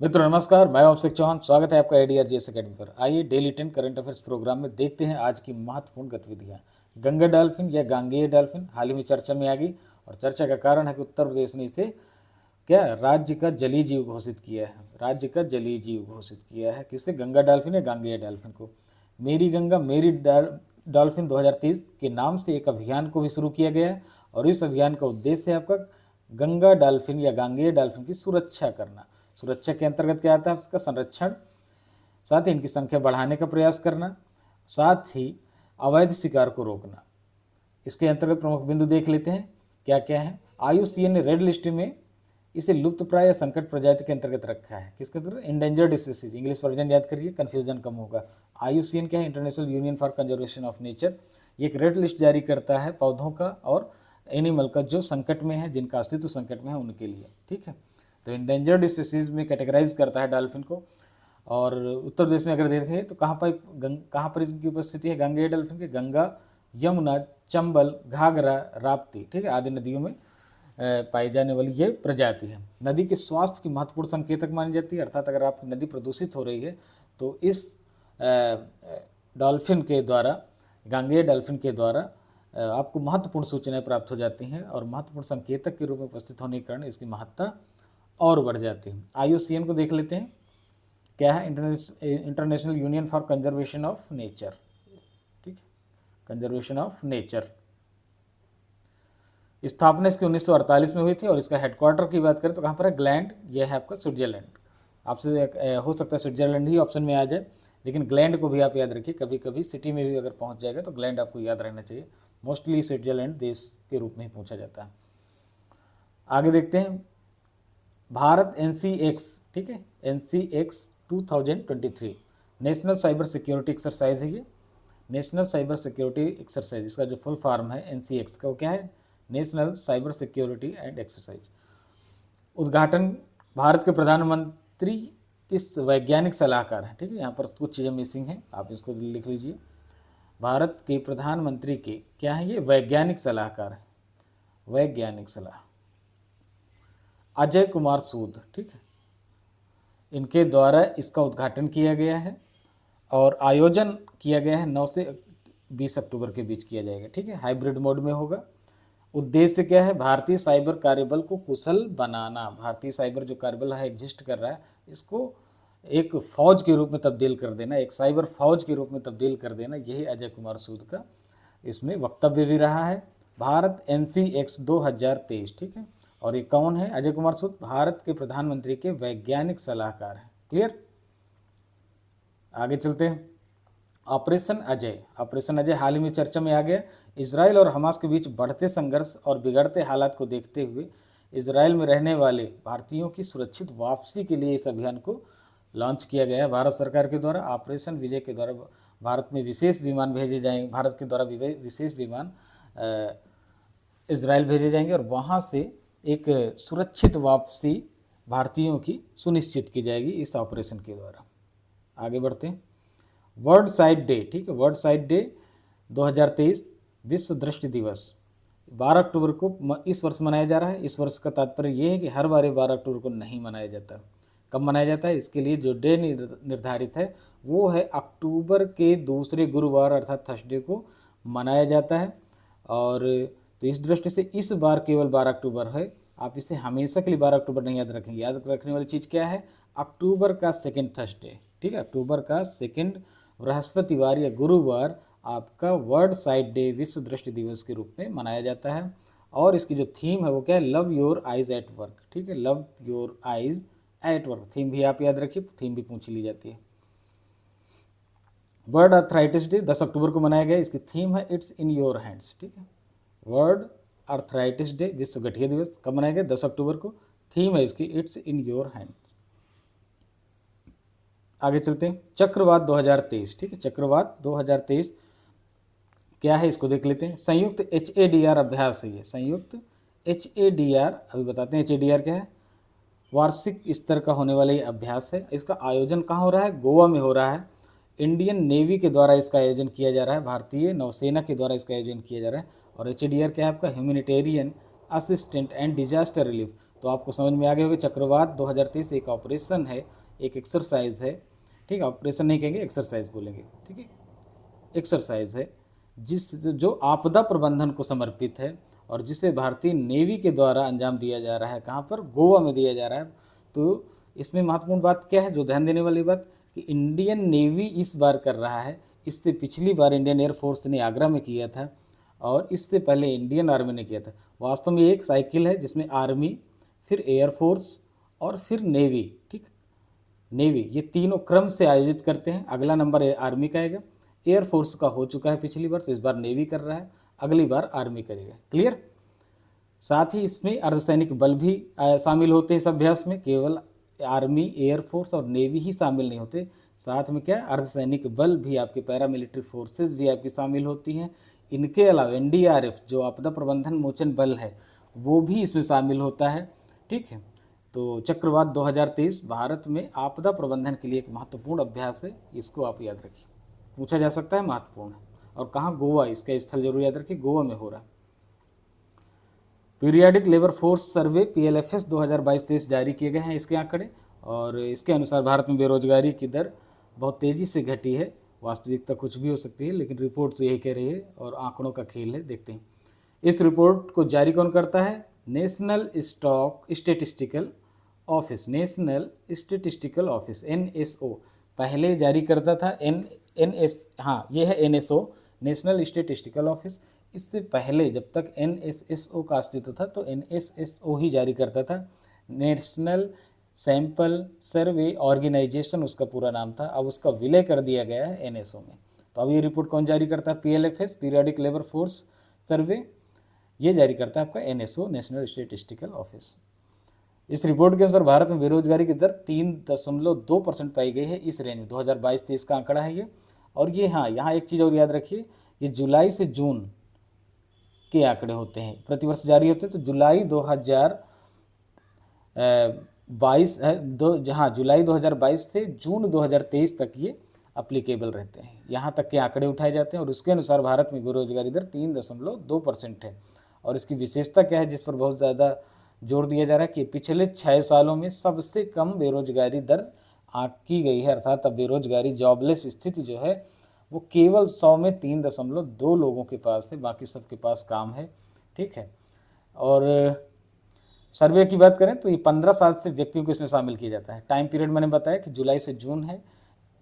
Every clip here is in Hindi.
मित्रों नमस्कार, मैं अभिषेक चौहान। स्वागत है आपका ADRGS अकेडमी पर। आइए डेली 10 करंट अफेयर्स प्रोग्राम में देखते हैं आज की महत्वपूर्ण गतिविधियां। गंगा डॉल्फिन या गांगेय डॉल्फिन हाल ही में चर्चा में आ गई और चर्चा का कारण है कि उत्तर प्रदेश ने इसे क्या राज्य का जलीय जीव घोषित किया है। राज्य का जलीय जीव घोषित किया है किसे? गंगा डॉल्फिन या गांगेय डॉल्फिन को। मेरी गंगा मेरी डॉल्फिन 2023 के नाम से एक अभियान को भी शुरू किया गया है और इस अभियान का उद्देश्य है आपका गंगा डॉल्फिन या गांगेय डॉल्फिन की सुरक्षा करना। सुरक्षा के अंतर्गत क्या आता है? उसका संरक्षण, साथ ही इनकी संख्या बढ़ाने का प्रयास करना, साथ ही अवैध शिकार को रोकना। इसके अंतर्गत प्रमुख बिंदु देख लेते हैं क्या क्या है। IUCN ने रेड लिस्ट में इसे लुप्तप्राय या संकट प्रजाति के अंतर्गत रखा है। किसके अंतर्गत? Endangered species. इंग्लिश वर्जन याद करिए, कंफ्यूजन कम होगा। IUCN क्या है? International union for conservation of nature. ये एक रेड लिस्ट जारी करता है पौधों का और एनिमल का जो संकट में है, जिनका अस्तित्व संकट में है उनके लिए। ठीक है, तो इंडेंजर्ड स्पीसीज में कैटेगराइज करता है डॉल्फिन को। और उत्तर प्रदेश में अगर देखें तो कहाँ पर इसकी उपस्थिति है गांगेय डॉल्फिन के? गंगा, यमुना, चंबल, घाघरा, राप्ती, ठीक है, आदि नदियों में पाई जाने वाली ये प्रजाति है। नदी के स्वास्थ्य की महत्वपूर्ण संकेतक मानी जाती है, अर्थात अगर आपकी नदी प्रदूषित हो रही है तो इस डॉल्फिन के द्वारा, गांगेय डॉल्फिन के द्वारा आपको महत्वपूर्ण सूचनाएं प्राप्त हो जाती हैं और महत्वपूर्ण संकेतक के रूप में उपस्थित होने के कारण इसकी महत्ता और बढ़ जाती है। IUCN को देख लेते हैं क्या है? International union for conservation of nature. ठीक, कंजर्वेशन ऑफ नेचर। स्थापना इसकी 1948 में हुई थी और इसका हेडक्वार्टर की बात करें तो कहाँ पर है? ग्लैंड। यह है आपका स्विट्जरलैंड। आपसे हो सकता है स्विट्जरलैंड ही ऑप्शन में आ जाए, लेकिन ग्लैंड को भी आप याद रखिए। कभी कभी सिटी में भी अगर पहुँच जाएगा तो ग्लैंड आपको याद रहना चाहिए। मोस्टली स्विट्जरलैंड देश के रूप में ही पूछा जाता है। आगे देखते हैं भारत NCX, ठीक है, NCX 2023 national cyber security exercise है। ये नेशनल साइबर सिक्योरिटी एक्सरसाइज, इसका जो फुल फॉर्म है NCX का, वो क्या है? National cyber security and exercise. उद्घाटन भारत के प्रधानमंत्री किस वैज्ञानिक सलाहकार हैं? ठीक है, यहाँ पर कुछ चीज़ें मिसिंग हैं, आप इसको लिख लीजिए। भारत के प्रधानमंत्री के क्या है? ये वैज्ञानिक सलाहकार हैं, वैज्ञानिक सलाह। अजय कुमार सूद, ठीक है, इनके द्वारा इसका उद्घाटन किया गया है और आयोजन किया गया है 9 से 20 अक्टूबर के बीच किया जाएगा। ठीक है, हाइब्रिड मोड में होगा। उद्देश्य क्या है? भारतीय साइबर कार्यबल को कुशल बनाना। भारतीय साइबर जो कार्यबल है एग्जिस्ट कर रहा है, इसको एक फौज के रूप में तब्दील कर देना, एक साइबर फौज के रूप में तब्दील कर देना, यही अजय कुमार सूद का इसमें वक्तव्य भी रहा है। भारत NCX 2023, ठीक है, और ये कौन है? अजय कुमार सूद भारत के प्रधानमंत्री के वैज्ञानिक सलाहकार हैं। क्लियर? आगे चलते हैं। ऑपरेशन अजय। ऑपरेशन अजय हाल ही में चर्चा में आ गया। इजराइल और हमास के बीच बढ़ते संघर्ष और बिगड़ते हालात को देखते हुए इजराइल में रहने वाले भारतीयों की सुरक्षित वापसी के लिए इस अभियान को लॉन्च किया गया है भारत सरकार के द्वारा। ऑपरेशन विजय के द्वारा भारत में विशेष विमान भेजे जाएंगे, भारत के द्वारा विशेष विमान इजराइल भेजे जाएंगे और वहाँ से एक सुरक्षित वापसी भारतीयों की सुनिश्चित की जाएगी इस ऑपरेशन के द्वारा। आगे बढ़ते हैं। वर्ल्ड साइट डे, ठीक है, वर्ल्ड साइट डे 2023 विश्व दृष्टि दिवस 12 अक्टूबर को इस वर्ष मनाया जा रहा है। इस वर्ष का तात्पर्य यह है कि हर बार 12 अक्टूबर को नहीं मनाया जाता। कब मनाया जाता है? इसके लिए जो डे निर्धारित है वो है अक्टूबर के दूसरे गुरुवार अर्थात थर्सडे को मनाया जाता है। और तो इस दृष्टि से इस बार केवल 12 अक्टूबर है। आप इसे हमेशा के लिए 12 अक्टूबर नहीं याद रखेंगे। याद रखने वाली चीज़ क्या है? अक्टूबर का सेकेंड थर्सडे, ठीक है, अक्टूबर का सेकेंड बृहस्पतिवार या गुरुवार आपका वर्ल्ड साइट डे, विश्व दृष्टि दिवस के रूप में मनाया जाता है। और इसकी जो थीम है वो क्या है? Love your eyes at work, ठीक है, love your eyes at work. Theme भी आप याद रखिए, थीम भी पूछ ली जाती है। वर्ल्ड आर्थराइटिस डे 10 अक्टूबर को मनाया गया। इसकी थीम है इट्स इन योर हैंड्स, ठीक है। वर्ल्ड आर्थराइटिस डे, विश्व गठिया दिवस, कब मनाया गया? 10 अक्टूबर को। थीम है इसकी इट्स इन योर हैंड। आगे चलते हैं। चक्रवात 2023, ठीक है, चक्रवात 2023 क्या है इसको देख लेते हैं। संयुक्त HADR अभ्यास है ये, संयुक्त HADR, अभी बताते हैं HADR क्या है। वार्षिक स्तर का होने वाला ये अभ्यास है। इसका आयोजन कहाँ हो रहा है? गोवा में हो रहा है। इंडियन नेवी के द्वारा इसका आयोजन किया जा रहा है, भारतीय नौसेना के द्वारा इसका आयोजन किया जा रहा है। और HADR क्या है आपका? Humanitarian assistant and disaster relief. तो आपको समझ में आ गया होगा चक्रवात 2023 एक ऑपरेशन है, एक एक्सरसाइज है, ठीक है, ऑपरेशन नहीं कहेंगे, एक्सरसाइज बोलेंगे, ठीक है, एक्सरसाइज है जो आपदा प्रबंधन को समर्पित है और जिसे भारतीय नेवी के द्वारा अंजाम दिया जा रहा है। कहाँ पर? गोवा में दिया जा रहा है। तो इसमें महत्वपूर्ण बात क्या है जो ध्यान देने वाली बात, कि इंडियन नेवी इस बार कर रहा है, इससे पिछली बार इंडियन एयरफोर्स ने आगरा में किया था और इससे पहले इंडियन आर्मी ने किया था। वास्तव में एक साइकिल है जिसमें आर्मी, फिर एयरफोर्स और फिर नेवी, ठीक, नेवी, ये तीनों क्रम से आयोजित करते हैं। अगला नंबर आर्मी का आएगा, एयरफोर्स का हो चुका है पिछली बार, तो इस बार नेवी कर रहा है, अगली बार आर्मी करेगा। क्लियर? साथ ही इसमें अर्धसैनिक बल भी शामिल होते हैं इस अभ्यास में, केवल आर्मी, एयरफोर्स और नेवी ही शामिल नहीं होते, साथ में क्या, अर्धसैनिक बल भी, आपके पैरामिलिट्री फोर्सेज भी आपकी शामिल होती हैं। इनके अलावा एनडीआरएफ जो आपदा प्रबंधन मोचन बल है वो भी इसमें शामिल होता है, ठीक है। तो चक्रवात 2023 भारत में आपदा प्रबंधन के लिए एक महत्वपूर्ण अभ्यास है, इसको आप याद रखिए, पूछा जा सकता है, महत्वपूर्ण है। और कहाँ? गोवा, इसका स्थल जरूर याद रखिए, गोवा में हो रहा है। Periodic labour force survey PLFS 2022-23 जारी किए गए हैं इसके आंकड़े, और इसके अनुसार भारत में बेरोजगारी की दर बहुत तेज़ी से घटी है। वास्तविकता कुछ भी हो सकती है, लेकिन रिपोर्ट तो यही कह रही है और आंकड़ों का खेल है। देखते हैं इस रिपोर्ट को जारी कौन करता है? National statistical office, national statistical office, NSO पहले जारी करता था। हाँ, ये है NSO, नेशनल स्टैटिस्टिकल ऑफिस। इससे पहले जब तक NSSO का अस्तित्व था तो NSSO ही जारी करता था, नेशनल सैंपल सर्वे ऑर्गेनाइजेशन उसका पूरा नाम था। अब उसका विलय कर दिया गया है NSO में। तो अब ये रिपोर्ट कौन जारी करता है? PLFS, periodic labour force survey, ये जारी करता है आपका NSO, नेशनल स्टैटिस्टिकल ऑफिस। इस रिपोर्ट के अनुसार भारत में बेरोजगारी की दर 3.2% पाई गई है इस रेंज में। 2022-23 का आंकड़ा है ये। और ये, हाँ, यहाँ एक चीज़ और याद रखिए, ये जुलाई से जून के आंकड़े होते हैं, प्रतिवर्ष जारी होते हैं। तो जुलाई 2022 हाँ, जुलाई 2022 से जून 2023 तक ये अप्लीकेबल रहते हैं, यहाँ तक के आंकड़े उठाए जाते हैं। और उसके अनुसार भारत में बेरोजगारी दर 3.2% है। और इसकी विशेषता क्या है, जिस पर बहुत ज़्यादा जोर दिया जा रहा है, कि पिछले 6 सालों में सबसे कम बेरोजगारी दर आंकी गई है। अर्थात अब बेरोजगारी, जॉबलेस स्थिति जो है वो केवल 100 में 3.2 लोगों के पास है, बाकी सबके पास काम है, ठीक है। और सर्वे की बात करें तो ये 15 साल से व्यक्तियों को इसमें शामिल किया जाता है। टाइम पीरियड मैंने बताया कि जुलाई से जून है,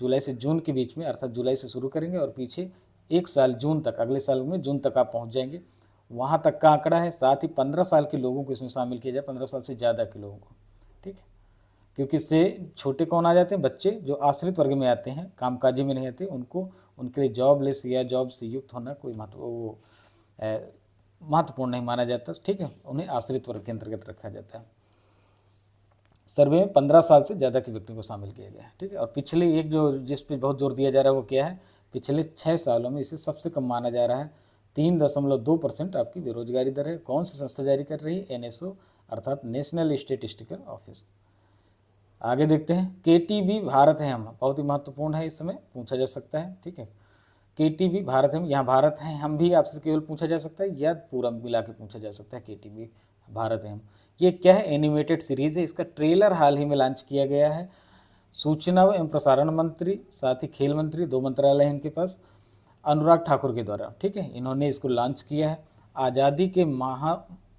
जुलाई से जून के बीच में, अर्थात जुलाई से शुरू करेंगे और पीछे 1 साल जून तक, अगले साल में जून तक आप पहुंच जाएंगे, वहाँ तक का आंकड़ा है। साथ ही 15 साल के लोगों को इसमें शामिल किया जाए, 15 साल से ज़्यादा के लोगों को, ठीक है। क्योंकि इससे छोटे कौन आ जाते हैं? बच्चे जो आश्रित वर्ग में आते हैं, कामकाजी में नहीं आते, उनको, उनके लिए जॉबलेस या जॉब से युक्त होना कोई महत्वपूर्ण नहीं माना जाता, ठीक है, उन्हें आश्रित वर्ग के अंतर्गत रखा जाता है। सर्वे में 15 साल से ज़्यादा के व्यक्तियों को शामिल किया गया है, ठीक है। और पिछले एक जो जिस पे बहुत जोर दिया जा रहा है वो क्या है? पिछले 6 सालों में इसे सबसे कम माना जा रहा है। 3.2% आपकी बेरोजगारी दर है। कौन सी संस्था जारी कर रही है? NSO, अर्थात नेशनल स्टैटिस्टिकल ऑफिस। आगे देखते हैं, KTB भारत है हम, बहुत ही महत्वपूर्ण है, इस समय पूछा जा सकता है, ठीक है। KTB भारत है, यहाँ भारत है हम भी आपसे केवल पूछा जा सकता है या पूरा मिला के पूछा जा सकता है। KTB भारत है हम, ये क्या है? एनिमेटेड सीरीज है। इसका ट्रेलर हाल ही में लॉन्च किया गया है। सूचना एवं प्रसारण मंत्री, साथ ही खेल मंत्री, 2 मंत्रालय हैं इनके पास, अनुराग ठाकुर के द्वारा, ठीक है, इन्होंने इसको लॉन्च किया है। आज़ादी के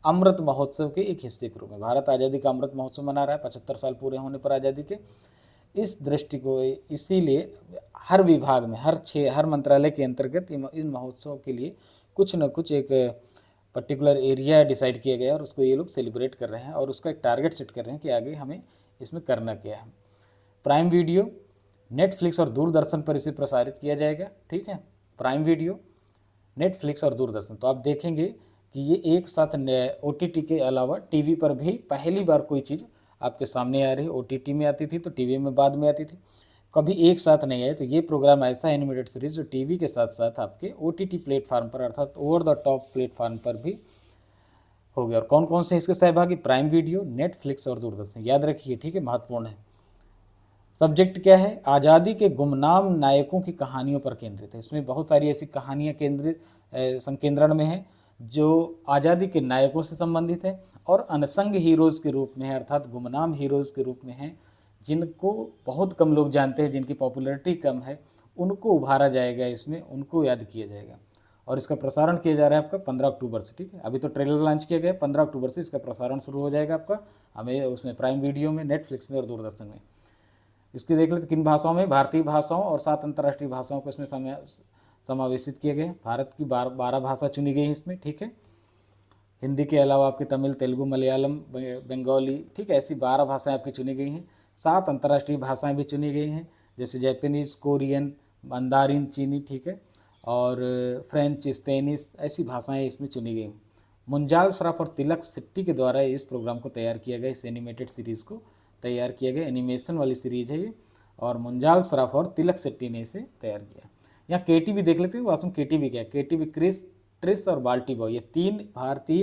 अमृत महोत्सव के एक हिस्से के रूप में भारत आज़ादी का अमृत महोत्सव मना रहा है, 75 साल पूरे होने पर आज़ादी के। इस दृष्टि को, इसीलिए हर विभाग में, हर मंत्रालय के अंतर्गत इन महोत्सव के लिए कुछ न कुछ एक पर्टिकुलर एरिया डिसाइड किया गया और उसको ये लोग सेलिब्रेट कर रहे हैं और उसका एक टारगेट सेट कर रहे हैं कि आगे हमें इसमें करना क्या है। प्राइम वीडियो, नेटफ्लिक्स और दूरदर्शन पर इसे प्रसारित किया जाएगा, ठीक है। प्राइम वीडियो, नेटफ्लिक्स और दूरदर्शन, तो आप देखेंगे कि ये एक साथ OTT के अलावा TV पर भी पहली बार कोई चीज़ आपके सामने आ रही है। OTT में आती थी तो TV में बाद में आती थी, कभी एक साथ नहीं आए। तो ये प्रोग्राम ऐसा एनिमेटेड सीरीज जो TV के साथ साथ आपके OTT प्लेटफार्म पर, अर्थात ओवर द टॉप प्लेटफार्म पर भी हो गया। और कौन कौन से इसके सहभागी? प्राइम वीडियो, नेटफ्लिक्स और दूरदर्शन, याद रखिए, ठीक है, महत्वपूर्ण है। सब्जेक्ट क्या है? आज़ादी के गुमनाम नायकों की कहानियों पर केंद्रित है। इसमें बहुत सारी ऐसी कहानियाँ संकेंद्रण में हैं जो आज़ादी के नायकों से संबंधित है और अनसंग हीरोज़ के रूप में है, अर्थात गुमनाम हीरोज़ के रूप में हैं, जिनको बहुत कम लोग जानते हैं, जिनकी पॉपुलैरिटी कम है, उनको उभारा जाएगा इसमें, उनको याद किया जाएगा। और इसका प्रसारण किया जा रहा है आपका 15 अक्टूबर से, ठीक है। अभी तो ट्रेलर लॉन्च किया गया है, 15 अक्टूबर से इसका प्रसारण शुरू हो जाएगा आपका, हमें उसमें प्राइम वीडियो में, नेटफ्लिक्स में और दूरदर्शन में। इसकी देख लेते किन भाषाओं में, भारतीय भाषाओं और 7 अंतर्राष्ट्रीय भाषाओं को इसमें समावेशित किए गए। भारत की 12 भाषा चुनी गई है इसमें, ठीक है। हिंदी के अलावा आपकी तमिल, तेलुगु, मलयालम, बंगाली, ठीक है, ऐसी 12 भाषाएं आपकी चुनी गई हैं। 7 अंतर्राष्ट्रीय भाषाएं भी चुनी गई हैं, जैसे जापानीज़, कोरियन, मंदारिन, चीनी, ठीक है, और फ्रेंच, स्पेनिश, ऐसी भाषाएं इसमें चुनी गई। मुंजाल श्रॉफ और तिलक शेट्टी के द्वारा इस प्रोग्राम को तैयार किया गया, इस एनिमेटेड सीरीज़ को तैयार किया गया। एनिमेशन वाली सीरीज है ये, और मुंजाल श्रॉफ और तिलक शेट्टी ने इसे तैयार किया। यहाँ केटीवी देख लेते हैं, वास्तव में केटीवी क्या है। केटीवी क्रिस, ट्रिस और बाल्टी बॉय, ये 3 भारतीय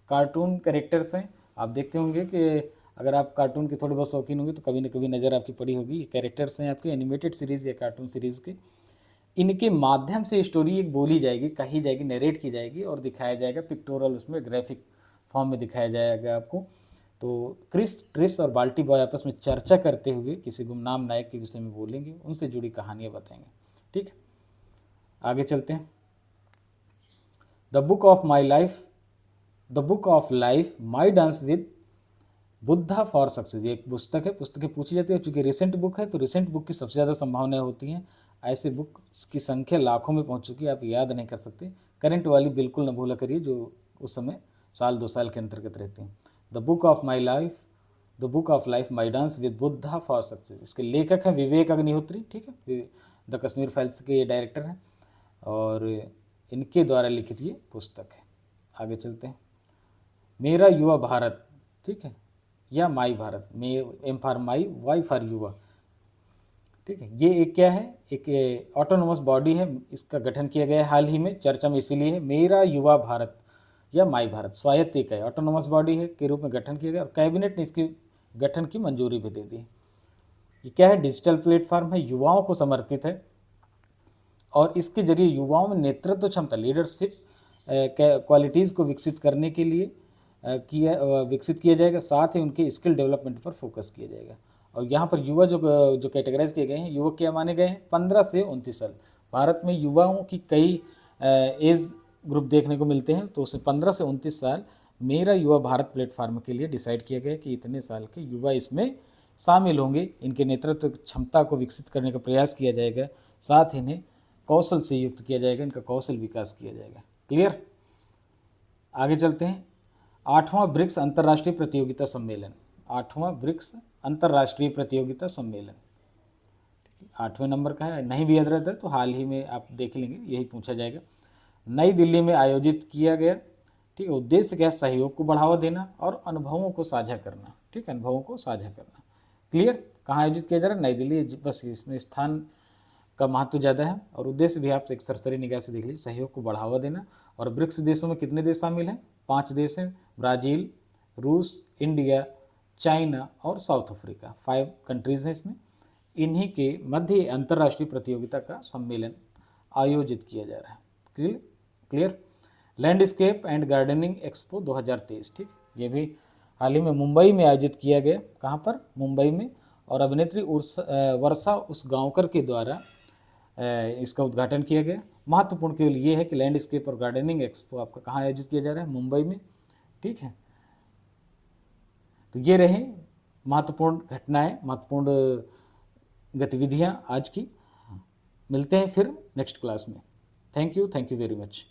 कार्टून कैरेक्टर्स हैं। आप देखते होंगे कि अगर आप कार्टून के थोड़े बहुत शौकीन होंगे तो कभी न कभी नज़र आपकी पड़ी होगी। ये कैरेक्टर्स हैं आपके एनिमेटेड सीरीज़ या कार्टून सीरीज़ के। इनके माध्यम से स्टोरी एक बोली जाएगी, कही जाएगी, नरेट की जाएगी और दिखाया जाएगा पिक्टोरल, उसमें ग्राफिक फॉर्म में दिखाया जाएगा आपको। तो क्रिस, ट्रिस और बाल्टी बॉय आपस में चर्चा करते हुए किसी गुमनाम नायक के विषय में बोलेंगे, उनसे जुड़ी कहानियाँ बताएंगे, ठीक है। आगे चलते हैं। The book of my life, the book of life, my dance with Buddha for success, ये एक पुस्तक है। पुस्तकें पूछी जाती है, चूँकि रिसेंट बुक है तो रिसेंट बुक की सबसे ज़्यादा संभावनाएं होती हैं। ऐसे बुक की संख्या लाखों में पहुंच चुकी है, आप याद नहीं कर सकते। करंट वाली बिल्कुल न भूला करिए, जो उस समय साल 2 साल के अंतर्गत रहती हैं। The book of my life, the book of life, my dance with Buddha for success. इसके लेखक हैं विवेक अग्निहोत्री, ठीक है, द कश्मीर फाइल्स के ये डायरेक्टर हैं और इनके द्वारा लिखित ये पुस्तक है। आगे चलते हैं। मेरा युवा भारत, ठीक है, या my Bharat, M for my, Y for yuva, ठीक है। ये एक क्या है, एक ऑटोनोमस बॉडी है, इसका गठन किया गया है हाल ही में, चर्चा में इसीलिए है। मेरा युवा भारत या माई भारत स्वायत्त एक है, ऑटोनोमस बॉडी है के रूप में गठन किया गया और कैबिनेट ने इसके गठन की मंजूरी भी दे दी। ये क्या है, डिजिटल प्लेटफॉर्म है, युवाओं को समर्पित है और इसके जरिए युवाओं में नेतृत्व क्षमता, लीडरशिप क्वालिटीज़ को विकसित करने के लिए विकसित किया जाएगा। साथ ही उनके स्किल डेवलपमेंट पर फोकस किया जाएगा। और यहाँ पर युवा जो कैटेगराइज किए गए हैं, युवक क्या माने गए हैं, 15 से 29 साल। भारत में युवाओं की कई एज ग्रुप देखने को मिलते हैं, तो उसे 15 से 29 साल मेरा युवा भारत प्लेटफॉर्म के लिए डिसाइड किया गया कि इतने साल के युवा इसमें शामिल होंगे। इनके नेतृत्व क्षमता को विकसित करने का प्रयास किया जाएगा, साथ ही इन्हें कौशल से युक्त किया जाएगा, इनका कौशल विकास किया जाएगा। क्लियर। आगे चलते हैं। 8वां ब्रिक्स अंतर्राष्ट्रीय प्रतियोगिता सम्मेलन, 8वां ब्रिक्स अंतर्राष्ट्रीय प्रतियोगिता सम्मेलन 8वें नंबर का है, नहीं भी याद रहता है तो हाल ही में आप देख लेंगे, यही पूछा जाएगा। नई दिल्ली में आयोजित किया गया, ठीक है। उद्देश्य क्या है, सहयोग को बढ़ावा देना और अनुभवों को साझा करना, ठीक है, अनुभवों को साझा करना। क्लियर। कहाँ आयोजित किया जा रहा है, नई दिल्ली, बस इसमें स्थान का महत्व ज़्यादा है और उद्देश्य भी आप एक सरसरी निगाह से देख लीजिए, सहयोग को बढ़ावा देना। और ब्रिक्स देशों में कितने देश शामिल हैं, 5 देश हैं, ब्राज़ील, रूस, इंडिया, चाइना और साउथ अफ्रीका, 5 कंट्रीज़ हैं इसमें। इन्हीं के मध्य अंतर्राष्ट्रीय प्रतियोगिता का सम्मेलन आयोजित किया जा रहा है। Clear. Landscape and gardening expo 2023, ठीक, ये भी हाल ही में मुंबई में आयोजित किया गया। कहाँ पर, मुंबई में। और अभिनेत्री वर्षा उसगांवकर के द्वारा इसका उद्घाटन किया गया। महत्वपूर्ण केवल ये है कि लैंडस्केप और गार्डनिंग एक्सपो आपका कहाँ आयोजित किया जा रहा है, मुंबई में, ठीक है। तो ये रहे महत्वपूर्ण घटनाएं, महत्वपूर्ण गतिविधियां आज की। मिलते हैं फिर नेक्स्ट क्लास में। Thank you very much.